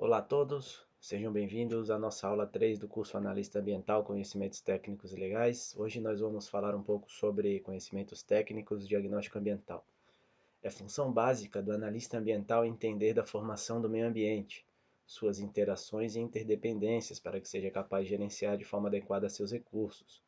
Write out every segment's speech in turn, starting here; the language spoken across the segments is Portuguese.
Olá a todos, sejam bem-vindos à nossa aula 3 do curso Analista Ambiental, Conhecimentos Técnicos e Legais. Hoje nós vamos falar um pouco sobre conhecimentos técnicos e diagnóstico ambiental. É função básica do analista ambiental entender da formação do meio ambiente, suas interações e interdependências para que seja capaz de gerenciar de forma adequada seus recursos.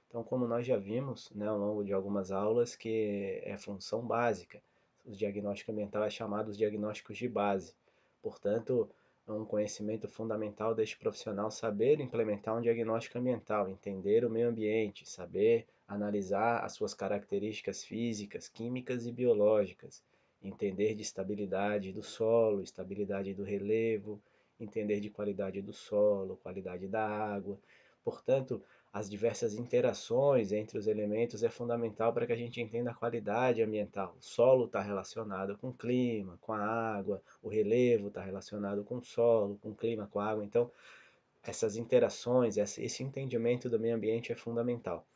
Então, como nós já vimos, né, ao longo de algumas aulas, que é função básica. O diagnóstico ambiental é chamado de diagnósticos de base. Portanto, é um conhecimento fundamental deste profissional saber implementar um diagnóstico ambiental, entender o meio ambiente, saber analisar as suas características físicas, químicas e biológicas, entender de estabilidade do solo, estabilidade do relevo, entender de qualidade do solo, qualidade da água. Portanto, as diversas interações entre os elementos é fundamental para que a gente entenda a qualidade ambiental. O solo está relacionado com o clima, com a água, o relevo está relacionado com o solo, com o clima, com a água. Então, essas interações, esse entendimento do meio ambiente é fundamental.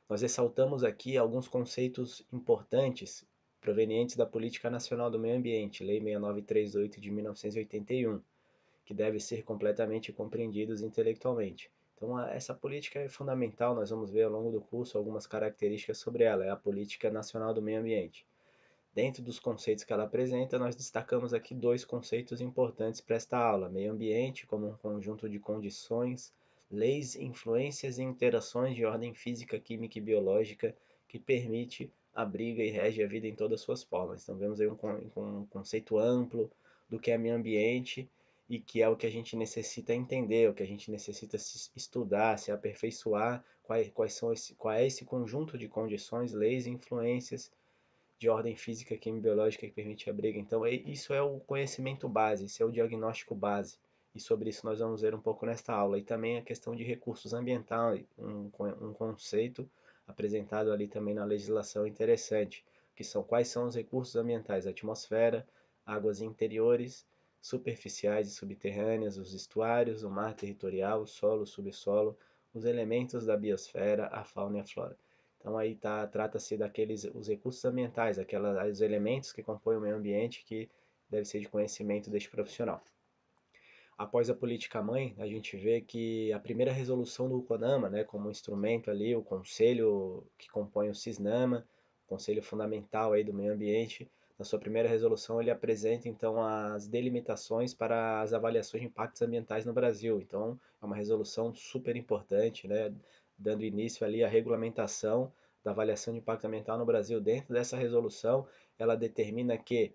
Nós ressaltamos aqui alguns conceitos importantes provenientes da Política Nacional do Meio Ambiente, Lei 6938 de 1981, que devem ser completamente compreendidos intelectualmente. Então, essa política é fundamental, nós vamos ver ao longo do curso algumas características sobre ela, é a Política Nacional do Meio Ambiente. Dentro dos conceitos que ela apresenta, nós destacamos aqui dois conceitos importantes para esta aula: meio ambiente como um conjunto de condições, leis, influências e interações de ordem física, química e biológica que permite, abriga e rege a vida em todas as suas formas. Então vemos aí um conceito amplo do que é meio ambiente e que é o que a gente necessita entender, o que a gente necessita estudar, se aperfeiçoar, qual é esse conjunto de condições, leis e influências de ordem física, química e biológica que permite a briga. Então, isso é o conhecimento base, isso é o diagnóstico base. E sobre isso nós vamos ver um pouco nesta aula. E também a questão de recursos ambientais, um conceito apresentado ali também na legislação interessante, que são quais são os recursos ambientais: a atmosfera, águas interiores, superficiais e subterrâneas, os estuários, o mar territorial, o solo, o subsolo, os elementos da biosfera, a fauna e a flora. Então aí trata-se daqueles os recursos ambientais, os elementos que compõem o meio ambiente que deve ser de conhecimento deste profissional. Após a política mãe, a gente vê que a primeira resolução do CONAMA, né, como instrumento ali, o conselho que compõe o CISNAMA, o conselho fundamental aí do meio ambiente, na sua primeira resolução ele apresenta então as delimitações para as avaliações de impactos ambientais no Brasil. Então é uma resolução super importante, né, dando início ali à regulamentação da avaliação de impacto ambiental no Brasil. Dentro dessa resolução, ela determina que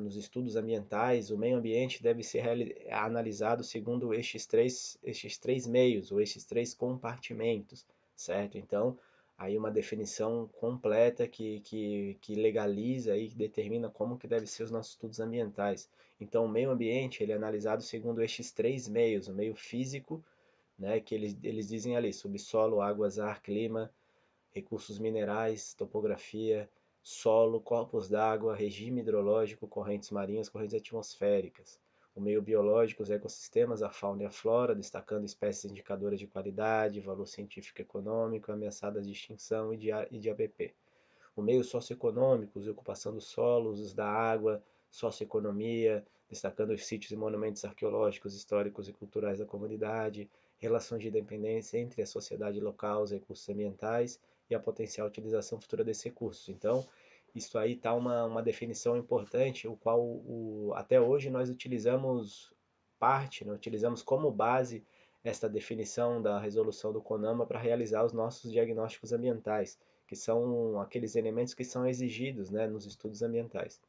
nos estudos ambientais, o meio ambiente deve ser analisado segundo estes três meios, ou estes três compartimentos, certo? Então, aí uma definição completa que legaliza e determina como que devem ser os nossos estudos ambientais. Então, o meio ambiente ele é analisado segundo estes três meios: o meio físico, né, que eles dizem ali, subsolo, águas, ar, clima, recursos minerais, topografia, solo, corpos d'água, regime hidrológico, correntes marinhas, correntes atmosféricas. O meio biológico, os ecossistemas, a fauna e a flora, destacando espécies indicadoras de qualidade, valor científico e econômico, ameaçadas de extinção e de ABP. O meio socioeconômico, a ocupação dos solos, usos da água, socioeconomia, destacando os sítios e monumentos arqueológicos, históricos e culturais da comunidade, relações de dependência entre a sociedade local, os recursos ambientais e a potencial utilização futura desses recursos. Então, isso aí está uma definição importante, o qual até hoje nós utilizamos né, utilizamos como base esta definição da resolução do CONAMA para realizar os nossos diagnósticos ambientais, que são aqueles elementos que são exigidos, né, nos estudos ambientais.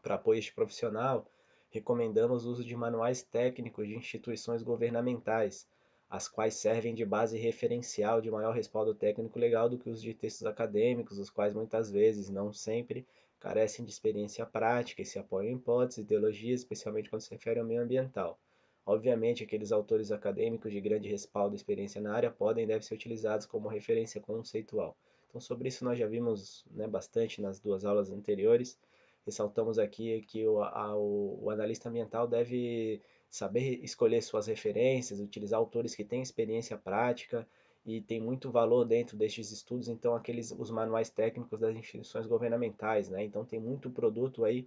Para apoio a este profissional, recomendamos o uso de manuais técnicos de instituições governamentais, as quais servem de base referencial de maior respaldo técnico legal do que os de textos acadêmicos, os quais muitas vezes, não sempre, carecem de experiência prática e se apoiam em hipóteses, ideologias, especialmente quando se refere ao meio ambiental. Obviamente, aqueles autores acadêmicos de grande respaldo e experiência na área podem e devem ser utilizados como referência conceitual. Então, sobre isso nós já vimos, né, bastante nas duas aulas anteriores. Ressaltamos aqui que o analista ambiental deve saber escolher suas referências, utilizar autores que têm experiência prática e tem muito valor dentro destes estudos, então os manuais técnicos das instituições governamentais, né? Então tem muito produto aí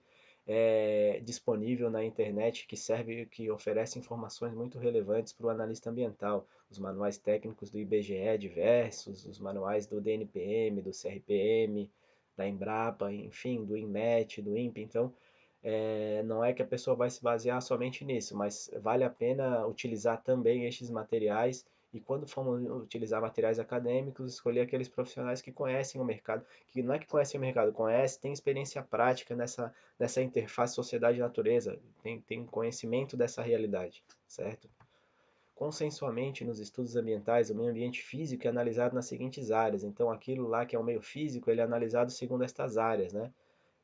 disponível na internet que oferece informações muito relevantes para o analista ambiental. Os manuais técnicos do IBGE diversos, os manuais do DNPM, do CRPM, da Embrapa, enfim, do INMET, do INPE. Então, não é que a pessoa vai se basear somente nisso, mas vale a pena utilizar também estes materiais e quando formos utilizar materiais acadêmicos, escolher aqueles profissionais que conhecem o mercado, que não é que conhecem o mercado, conhecem, têm experiência prática nessa interface sociedade-natureza, tem conhecimento dessa realidade, certo? Consensualmente, nos estudos ambientais, o meio ambiente físico é analisado nas seguintes áreas. Então, aquilo lá que é o meio físico, ele é analisado segundo estas áreas, né?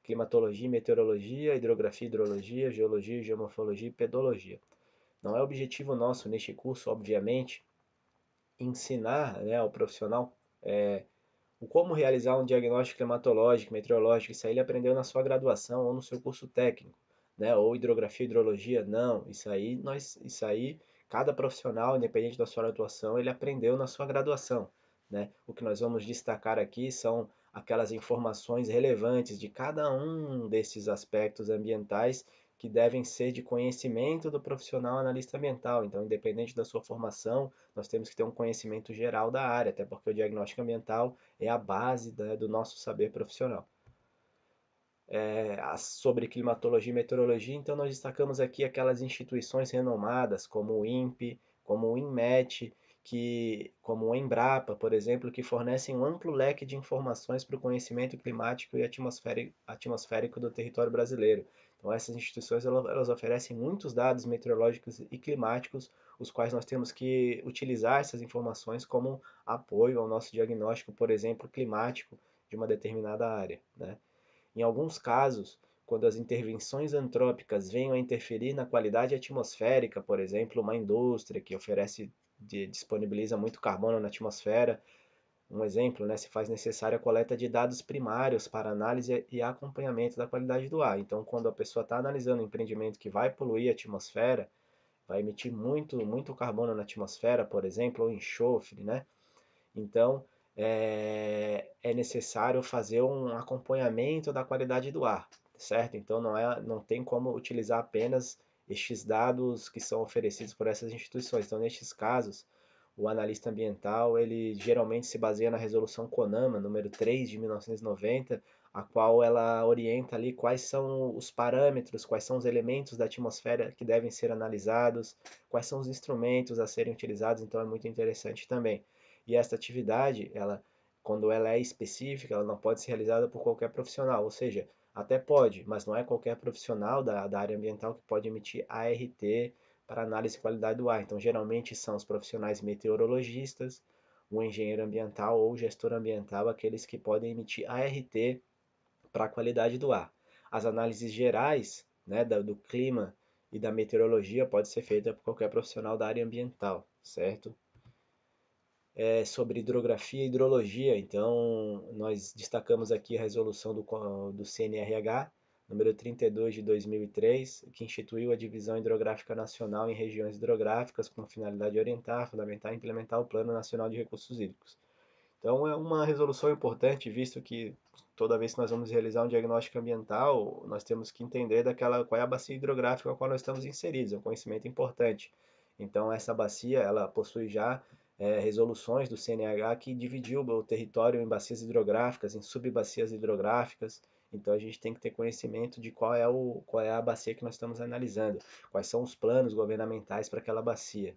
Climatologia, meteorologia, hidrografia, hidrologia, geologia, geomorfologia e pedologia. Não é objetivo nosso neste curso, obviamente, ensinar, né, ao profissional o como realizar um diagnóstico climatológico, meteorológico. Isso aí ele aprendeu na sua graduação ou no seu curso técnico, né? Ou hidrografia, hidrologia, não. Isso aí, cada profissional, independente da sua atuação, ele aprendeu na sua graduação, né? O que nós vamos destacar aqui são aquelas informações relevantes de cada um desses aspectos ambientais que devem ser de conhecimento do profissional analista ambiental. Então, independente da sua formação, nós temos que ter um conhecimento geral da área, até porque o diagnóstico ambiental é a base do nosso saber profissional. Sobre climatologia e meteorologia, então nós destacamos aqui aquelas instituições renomadas, como o INPE, como o INMET, como o Embrapa, por exemplo, que fornecem um amplo leque de informações para o conhecimento climático e atmosférico do território brasileiro. Então, essas instituições elas oferecem muitos dados meteorológicos e climáticos, os quais nós temos que utilizar essas informações como apoio ao nosso diagnóstico, por exemplo, climático de uma determinada área, né? Em alguns casos, quando as intervenções antrópicas venham a interferir na qualidade atmosférica, por exemplo, uma indústria que disponibiliza muito carbono na atmosfera, um exemplo, né, se faz necessária a coleta de dados primários para análise e acompanhamento da qualidade do ar. Então, quando a pessoa está analisando um empreendimento que vai poluir a atmosfera, vai emitir muito carbono na atmosfera, por exemplo, ou enxofre, né? Então, é necessário fazer um acompanhamento da qualidade do ar, certo? Então, não tem como utilizar apenas estes dados que são oferecidos por essas instituições. Então, nestes casos, o analista ambiental, ele geralmente se baseia na resolução CONAMA, número 3 de 1990, a qual ela orienta ali quais são os parâmetros, quais são os elementos da atmosfera que devem ser analisados, quais são os instrumentos a serem utilizados, então é muito interessante também. E esta atividade, quando ela é específica, ela não pode ser realizada por qualquer profissional, ou seja, até pode, mas não é qualquer profissional da área ambiental que pode emitir ART para análise de qualidade do ar. Então, geralmente são os profissionais meteorologistas, o engenheiro ambiental ou o gestor ambiental, aqueles que podem emitir ART para a qualidade do ar. As análises gerais, né, do clima e da meteorologia pode ser feita por qualquer profissional da área ambiental, certo? Sobre hidrografia e hidrologia. Então, nós destacamos aqui a resolução do CNRH, número 32 de 2003, que instituiu a Divisão Hidrográfica Nacional em regiões hidrográficas com a finalidade de orientar, fundamentar e implementar o Plano Nacional de Recursos Hídricos. Então, é uma resolução importante, visto que toda vez que nós vamos realizar um diagnóstico ambiental, nós temos que entender qual é a bacia hidrográfica na qual nós estamos inseridos, é um conhecimento importante. Então, essa bacia, ela possui já resoluções do CNH que dividiu o território em bacias hidrográficas, em subbacias hidrográficas. Então, a gente tem que ter conhecimento de qual é a bacia que nós estamos analisando, quais são os planos governamentais para aquela bacia.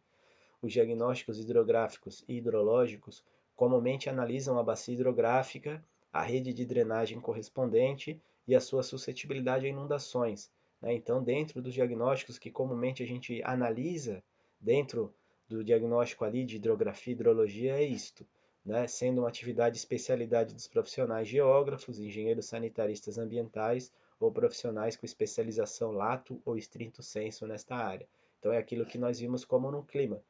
Os diagnósticos hidrográficos e hidrológicos comumente analisam a bacia hidrográfica, a rede de drenagem correspondente e a sua suscetibilidade a inundações, né? Então, dentro dos diagnósticos que comumente a gente analisa, dentro do diagnóstico ali de hidrografia e hidrologia, é isto, né? Sendo uma atividade de especialidade dos profissionais geógrafos, engenheiros sanitaristas ambientais ou profissionais com especialização lato ou estricto sensu nesta área. Então, é aquilo que nós vimos como no clima.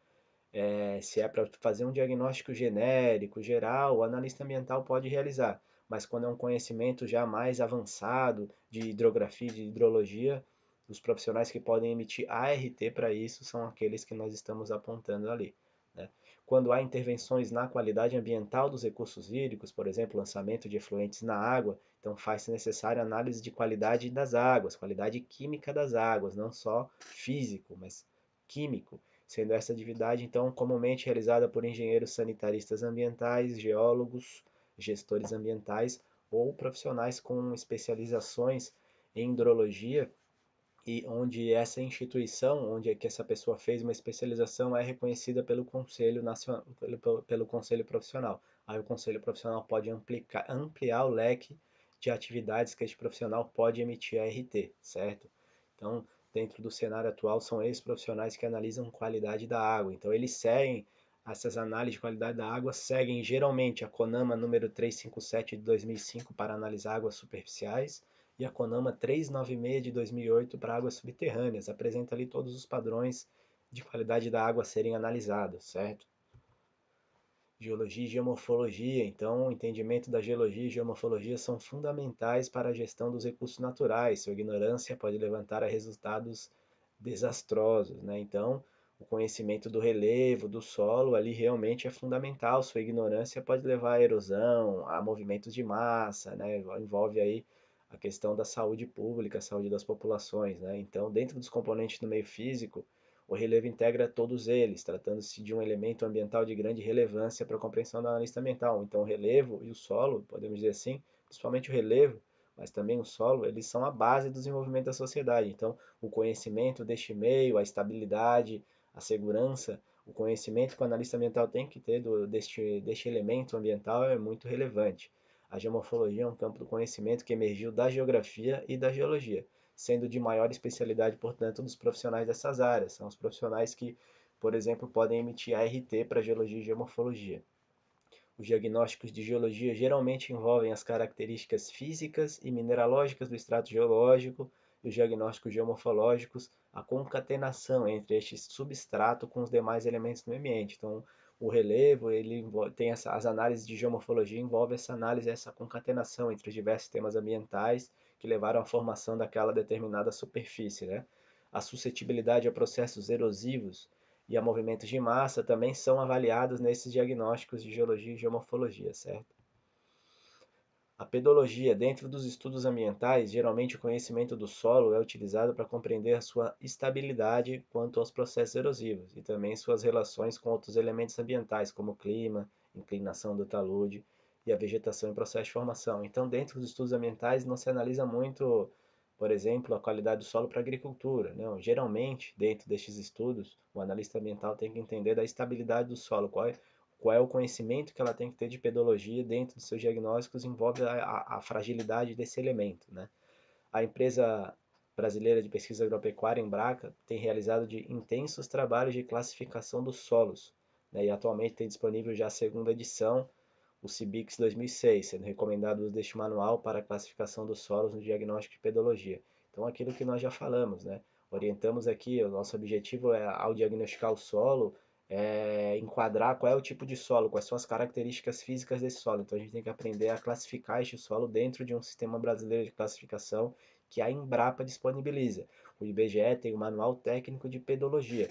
Se é para fazer um diagnóstico genérico, geral, o analista ambiental pode realizar, mas quando é um conhecimento já mais avançado de hidrografia e de hidrologia, os profissionais que podem emitir ART para isso são aqueles que nós estamos apontando ali, né? Quando há intervenções na qualidade ambiental dos recursos hídricos, por exemplo, lançamento de efluentes na água, então faz-se necessária análise de qualidade das águas, qualidade química das águas, não só físico, mas químico, sendo essa atividade então comumente realizada por engenheiros sanitaristas ambientais, geólogos, gestores ambientais ou profissionais com especializações em hidrologia e onde essa instituição, onde é que essa pessoa fez uma especialização, é reconhecida pelo Conselho Nacional, pelo Conselho Profissional. Aí o Conselho Profissional pode ampliar o leque de atividades que este profissional pode emitir a RT, certo? Então, dentro do cenário atual, são esses profissionais que analisam qualidade da água. Então, eles seguem essas análises de qualidade da água, seguem geralmente a CONAMA número 357 de 2005 para analisar águas superficiais, e a CONAMA 396 de 2008 para águas subterrâneas. Apresenta ali todos os padrões de qualidade da água a serem analisados, certo? Geologia e geomorfologia. Então, o entendimento da geologia e geomorfologia são fundamentais para a gestão dos recursos naturais. Sua ignorância pode levantar a resultados desastrosos, né? Então, o conhecimento do relevo, do solo, ali realmente é fundamental. Sua ignorância pode levar à erosão, a movimentos de massa, né? Envolve aí a questão da saúde pública, a saúde das populações, né? Então, dentro dos componentes do meio físico, o relevo integra todos eles, tratando-se de um elemento ambiental de grande relevância para a compreensão do analista ambiental. Então, o relevo e o solo, podemos dizer assim, principalmente o relevo, mas também o solo, eles são a base do desenvolvimento da sociedade. Então, o conhecimento deste meio, a estabilidade, a segurança, o conhecimento que o analista ambiental tem que ter deste elemento ambiental é muito relevante. A geomorfologia é um campo do conhecimento que emergiu da geografia e da geologia, sendo de maior especialidade, portanto, dos profissionais dessas áreas. São os profissionais que, por exemplo, podem emitir ART para geologia e geomorfologia. Os diagnósticos de geologia geralmente envolvem as características físicas e mineralógicas do extrato geológico, e os diagnósticos geomorfológicos, a concatenação entre este substrato com os demais elementos do ambiente. Então, o relevo, ele tem as análises de geomorfologia envolve essa análise, essa concatenação entre os diversos temas ambientais que levaram à formação daquela determinada superfície, né? A suscetibilidade a processos erosivos e a movimentos de massa também são avaliados nesses diagnósticos de geologia e geomorfologia, certo? A pedologia, dentro dos estudos ambientais, geralmente o conhecimento do solo é utilizado para compreender a sua estabilidade quanto aos processos erosivos e também suas relações com outros elementos ambientais, como o clima, inclinação do talude e a vegetação em processo de formação. Então, dentro dos estudos ambientais, não se analisa muito, por exemplo, a qualidade do solo para a agricultura. Não. Geralmente, dentro destes estudos, o analista ambiental tem que entender da estabilidade do solo, qual é o conhecimento que ela tem que ter de pedologia dentro dos seus diagnósticos, envolve a fragilidade desse elemento, né? A empresa brasileira de pesquisa agropecuária, Embrapa, tem realizado intensos trabalhos de classificação dos solos, né? E atualmente tem disponível já a segunda edição, o CIBIX 2006, sendo recomendado o uso deste manual para a classificação dos solos no diagnóstico de pedologia. Então, aquilo que nós já falamos, né? Orientamos aqui, o nosso objetivo é, ao diagnosticar o solo, enquadrar qual é o tipo de solo, quais são as características físicas desse solo. Então a gente tem que aprender a classificar este solo dentro de um sistema brasileiro de classificação que a Embrapa disponibiliza. O IBGE tem o Manual Técnico de Pedologia,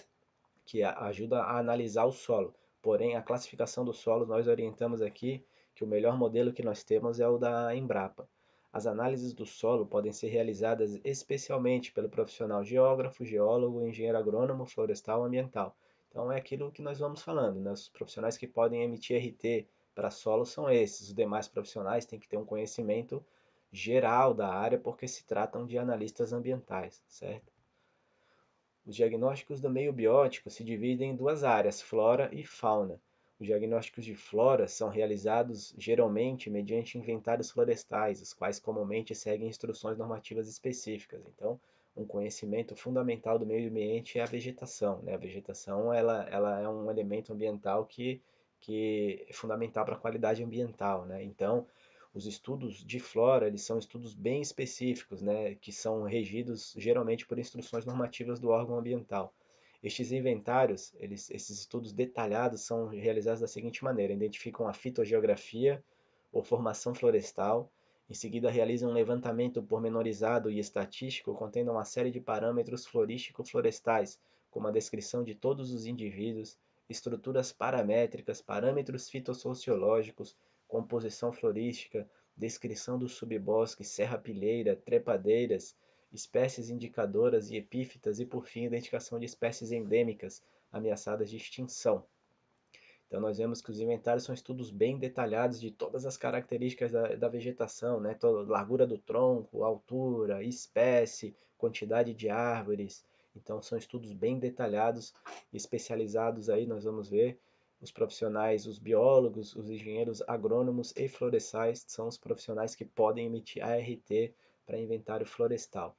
que ajuda a analisar o solo. Porém, a classificação do solo, nós orientamos aqui que o melhor modelo que nós temos é o da Embrapa. As análises do solo podem ser realizadas especialmente pelo profissional geógrafo, geólogo, engenheiro agrônomo, florestal ou ambiental. Então é aquilo que nós vamos falando, né? Os profissionais que podem emitir RT para solo são esses. Os demais profissionais têm que ter um conhecimento geral da área porque se tratam de analistas ambientais, certo? Os diagnósticos do meio biótico se dividem em duas áreas, flora e fauna. Os diagnósticos de flora são realizados geralmente mediante inventários florestais, os quais comumente seguem instruções normativas específicas. Então, um conhecimento fundamental do meio ambiente é a vegetação, né? A vegetação ela é um elemento ambiental que é fundamental para a qualidade ambiental, né? Então, os estudos de flora, eles são estudos bem específicos, né, que são regidos geralmente por instruções normativas do órgão ambiental. Estes inventários, esses estudos detalhados são realizados da seguinte maneira: identificam a fitogeografia ou formação florestal, em seguida realizam um levantamento pormenorizado e estatístico contendo uma série de parâmetros florístico-florestais, como a descrição de todos os indivíduos, estruturas paramétricas, parâmetros fitossociológicos, composição florística, descrição do subbosque, serrapilheira, trepadeiras, espécies indicadoras e epífitas e, por fim, identificação de espécies endêmicas ameaçadas de extinção. Então nós vemos que os inventários são estudos bem detalhados de todas as características da vegetação, né? Toda, largura do tronco, altura, espécie, quantidade de árvores. Então são estudos bem detalhados, especializados aí, nós vamos ver os profissionais, os biólogos, os engenheiros agrônomos e florestais são os profissionais que podem emitir ART para inventário florestal.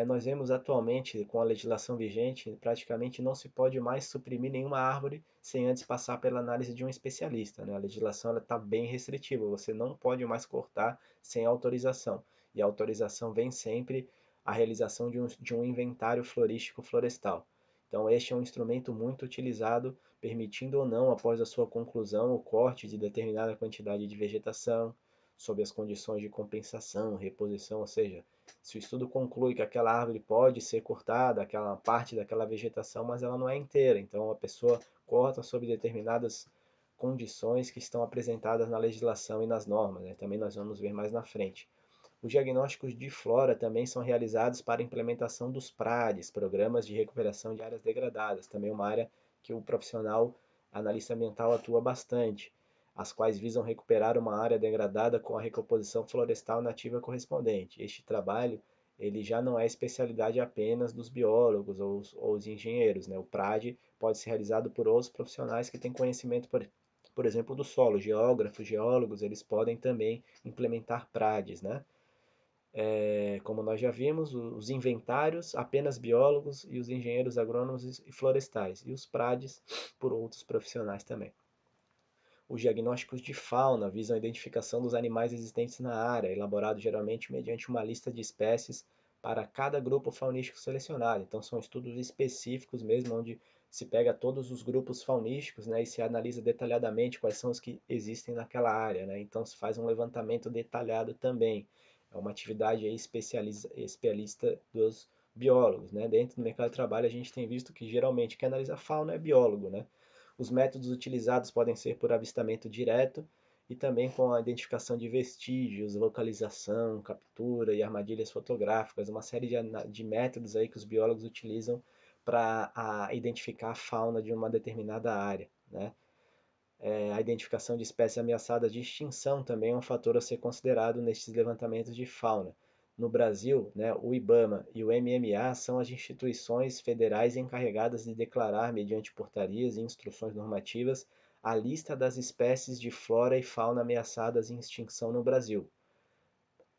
Nós vemos atualmente, com a legislação vigente, praticamente não se pode mais suprimir nenhuma árvore sem antes passar pela análise de um especialista. A legislação está bem restritiva, você não pode mais cortar sem autorização. E a autorização vem sempre a realização de um inventário florístico florestal. Então, este é um instrumento muito utilizado, permitindo ou não, após a sua conclusão, o corte de determinada quantidade de vegetação, sob as condições de compensação, reposição, ou seja, se o estudo conclui que aquela árvore pode ser cortada, aquela parte daquela vegetação, mas ela não é inteira, então a pessoa corta sob determinadas condições que estão apresentadas na legislação e nas normas, né? Também nós vamos ver mais na frente. Os diagnósticos de flora também são realizados para a implementação dos PRADs, Programas de Recuperação de Áreas Degradadas, também uma área que o profissional analista ambiental atua bastante, as quais visam recuperar uma área degradada com a recomposição florestal nativa correspondente. Este trabalho ele já não é especialidade apenas dos biólogos ou os engenheiros, né? O PRAD pode ser realizado por outros profissionais que têm conhecimento, por exemplo, do solo, geógrafos, geólogos, eles podem também implementar PRADs, né? Como nós já vimos, os inventários, apenas biólogos e os engenheiros agrônomos e florestais, e os PRADs por outros profissionais também. Os diagnósticos de fauna visam a identificação dos animais existentes na área, elaborado geralmente mediante uma lista de espécies para cada grupo faunístico selecionado. Então são estudos específicos mesmo, onde se pega todos os grupos faunísticos, né, e se analisa detalhadamente quais são os que existem naquela área, né? Então se faz um levantamento detalhado também. É uma atividade aí especialista dos biólogos, né? Dentro do mercado de trabalho a gente tem visto que geralmente quem analisa fauna é biólogo, né? Os métodos utilizados podem ser por avistamento direto e também com a identificação de vestígios, localização, captura e armadilhas fotográficas, uma série de métodos aí que os biólogos utilizam para identificar a fauna de uma determinada área, né? A identificação de espécies ameaçadas de extinção também é um fator a ser considerado nestes levantamentos de fauna. No Brasil, né, o IBAMA e o MMA são as instituições federais encarregadas de declarar, mediante portarias e instruções normativas, a lista das espécies de flora e fauna ameaçadas em extinção no Brasil.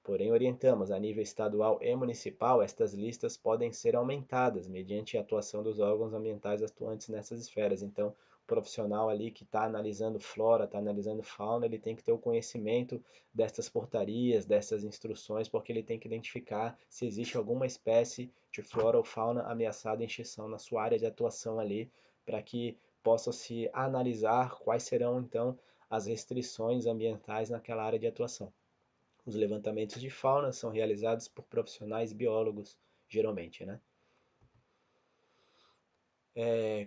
Porém, orientamos, a nível estadual e municipal, estas listas podem ser aumentadas mediante a atuação dos órgãos ambientais atuantes nessas esferas. Então, o profissional ali que está analisando flora, está analisando fauna, ele tem que ter o conhecimento destas portarias, dessas instruções, porque ele tem que identificar se existe alguma espécie de flora ou fauna ameaçada em extinção na sua área de atuação ali, para que possa se analisar quais serão, então, as restrições ambientais naquela área de atuação. Os levantamentos de fauna são realizados por profissionais biólogos, geralmente, né?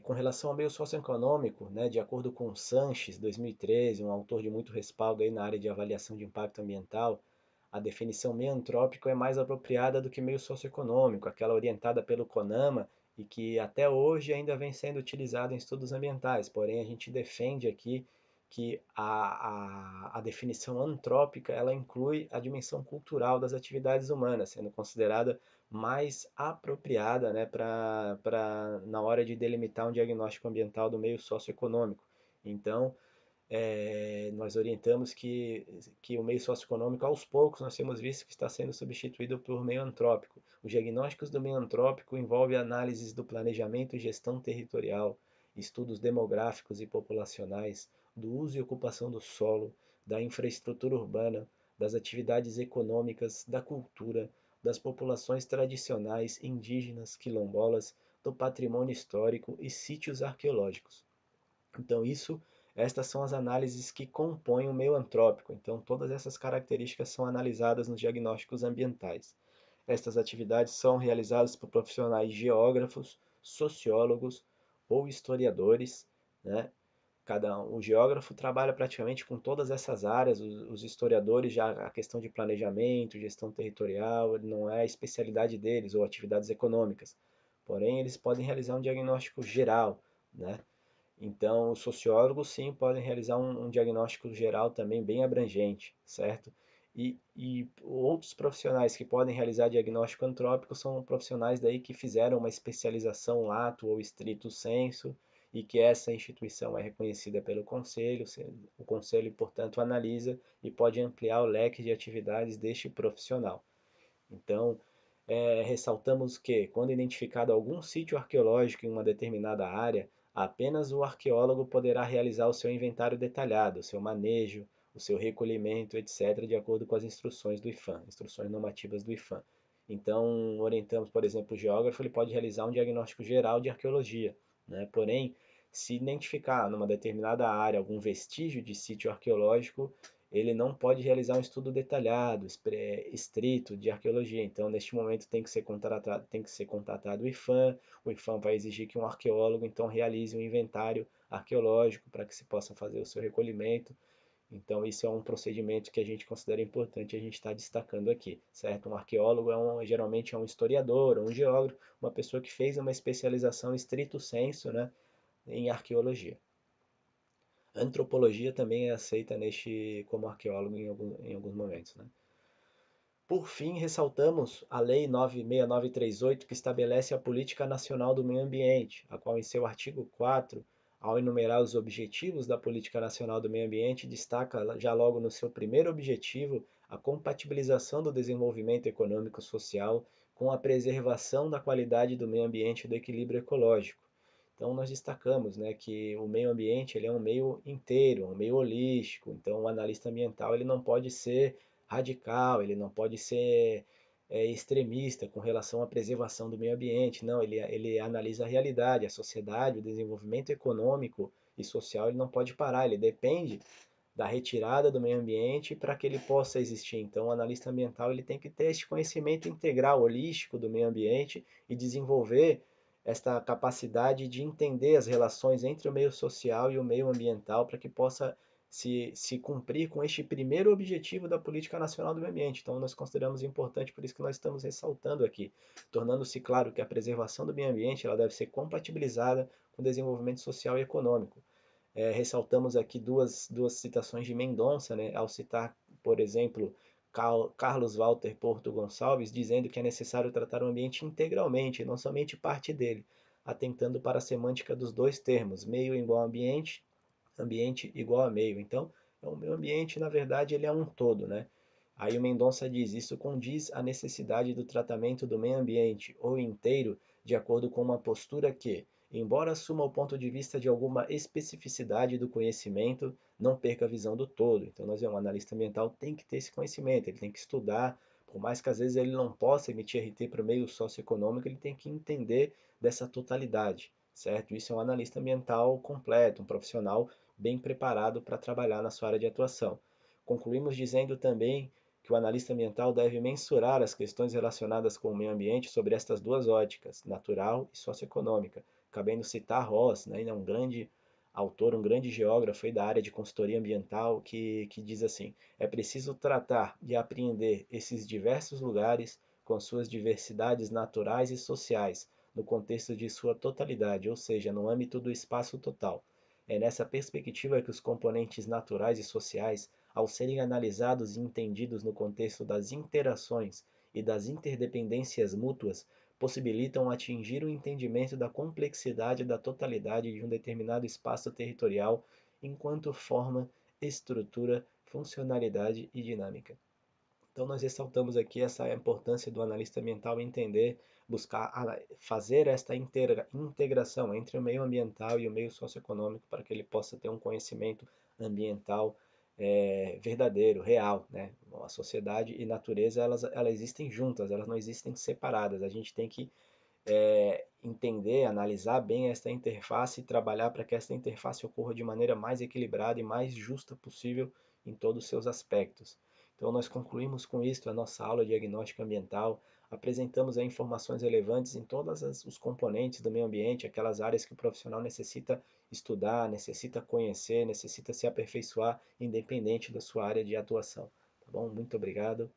Com relação ao meio socioeconômico, né, de acordo com Sanches, 2013, um autor de muito respaldo aí na área de avaliação de impacto ambiental, a definição meio antrópico é mais apropriada do que meio socioeconômico, aquela orientada pelo CONAMA e que até hoje ainda vem sendo utilizada em estudos ambientais. Porém, a gente defende aqui que a definição antrópica ela inclui a dimensão cultural das atividades humanas, sendo considerada mais apropriada, né, na hora de delimitar um diagnóstico ambiental do meio socioeconômico. Então, nós orientamos que o meio socioeconômico, aos poucos, nós temos visto que está sendo substituído por meio antrópico. Os diagnósticos do meio antrópico envolvem análises do planejamento e gestão territorial, estudos demográficos e populacionais, do uso e ocupação do solo, da infraestrutura urbana, das atividades econômicas, da cultura, das populações tradicionais, indígenas, quilombolas, do patrimônio histórico e sítios arqueológicos. Então, estas são as análises que compõem o meio antrópico. Então, todas essas características são analisadas nos diagnósticos ambientais. Estas atividades são realizadas por profissionais geógrafos, sociólogos ou historiadores, né? O geógrafo trabalha praticamente com todas essas áreas, os historiadores já a questão de planejamento, gestão territorial, não é a especialidade deles, ou atividades econômicas. Porém, eles podem realizar um diagnóstico geral, né? Então, os sociólogos sim podem realizar um diagnóstico geral também bem abrangente, certo? E outros profissionais que podem realizar diagnóstico antrópico são profissionais daí que fizeram uma especialização lato ou estrito sensu e que essa instituição é reconhecida pelo conselho, o conselho, portanto, analisa e pode ampliar o leque de atividades deste profissional. Então, ressaltamos que, quando identificado algum sítio arqueológico em uma determinada área, apenas o arqueólogo poderá realizar o seu inventário detalhado, o seu manejo, o seu recolhimento, etc., de acordo com as instruções do IFAM, instruções normativas do IFAM. Então, orientamos, por exemplo, o geógrafo, ele pode realizar um diagnóstico geral de arqueologia, né? Porém, se identificar numa determinada área algum vestígio de sítio arqueológico, ele não pode realizar um estudo detalhado, estrito de arqueologia. Então, neste momento tem que ser contratado o IFAM vai exigir que um arqueólogo então realize um inventário arqueológico para que se possa fazer o seu recolhimento. Então, isso é um procedimento que a gente considera importante a gente está destacando aqui, certo? Um arqueólogo geralmente é um historiador, um geógrafo, uma pessoa que fez uma especialização estrito sensu, né, em arqueologia. A antropologia também é aceita como arqueólogo em alguns momentos, né? Por fim, ressaltamos a Lei 96938, que estabelece a Política Nacional do Meio Ambiente, a qual, em seu artigo 4, ao enumerar os objetivos da Política Nacional do Meio Ambiente, destaca já logo no seu primeiro objetivo a compatibilização do desenvolvimento econômico-social com a preservação da qualidade do meio ambiente e do equilíbrio ecológico. Então nós destacamos, né, que o meio ambiente ele é um meio inteiro, um meio holístico. Então o analista ambiental ele não pode ser radical, ele não pode ser extremista com relação à preservação do meio ambiente. Não, ele analisa a realidade, a sociedade, o desenvolvimento econômico e social. Ele não pode parar, ele depende da retirada do meio ambiente para que ele possa existir. Então, o analista ambiental ele tem que ter esse conhecimento integral, holístico do meio ambiente e desenvolver esta capacidade de entender as relações entre o meio social e o meio ambiental para que possa se cumprir com este primeiro objetivo da Política Nacional do Meio Ambiente. Então, nós consideramos importante, por isso que nós estamos ressaltando aqui, tornando-se claro que a preservação do meio ambiente ela deve ser compatibilizada com o desenvolvimento social e econômico. Ressaltamos aqui duas citações de Mendonça, né, ao citar, por exemplo, Carlos Walter Porto Gonçalves, dizendo que é necessário tratar o ambiente integralmente, não somente parte dele, atentando para a semântica dos dois termos, meio igual a ambiente, ambiente igual a meio. Então, o meio ambiente, na verdade, ele é um todo, né? Aí o Mendonça diz, isso condiz à necessidade do tratamento do meio ambiente, ou inteiro, de acordo com uma postura que, embora assuma o ponto de vista de alguma especificidade do conhecimento, não perca a visão do todo. Então, um analista ambiental tem que ter esse conhecimento, ele tem que estudar, por mais que às vezes ele não possa emitir RT para o meio socioeconômico, ele tem que entender dessa totalidade, certo? Isso é um analista ambiental completo, um profissional bem preparado para trabalhar na sua área de atuação. Concluímos dizendo também que o analista ambiental deve mensurar as questões relacionadas com o meio ambiente sobre estas duas óticas, natural e socioeconômica, cabendo citar Ross, né, um grande autor, um grande geógrafo da área de consultoria ambiental, que diz assim: é preciso tratar de apreender esses diversos lugares com suas diversidades naturais e sociais, no contexto de sua totalidade, ou seja, no âmbito do espaço total. É nessa perspectiva que os componentes naturais e sociais, ao serem analisados e entendidos no contexto das interações e das interdependências mútuas, possibilitam atingir o entendimento da complexidade da totalidade de um determinado espaço territorial enquanto forma, estrutura, funcionalidade e dinâmica. Então, nós ressaltamos aqui essa importância do analista ambiental entender, buscar fazer esta integração entre o meio ambiental e o meio socioeconômico para que ele possa ter um conhecimento ambiental verdadeiro, real, né? A sociedade e natureza elas existem juntas, elas não existem separadas. A gente tem que entender, analisar bem esta interface e trabalhar para que esta interface ocorra de maneira mais equilibrada e mais justa possível em todos os seus aspectos. Então, nós concluímos com isto a nossa aula de diagnóstica ambiental, apresentamos informações relevantes em todos os componentes do meio ambiente, aquelas áreas que o profissional necessita estudar, necessita conhecer, necessita se aperfeiçoar, independente da sua área de atuação. Tá bom? Muito obrigado.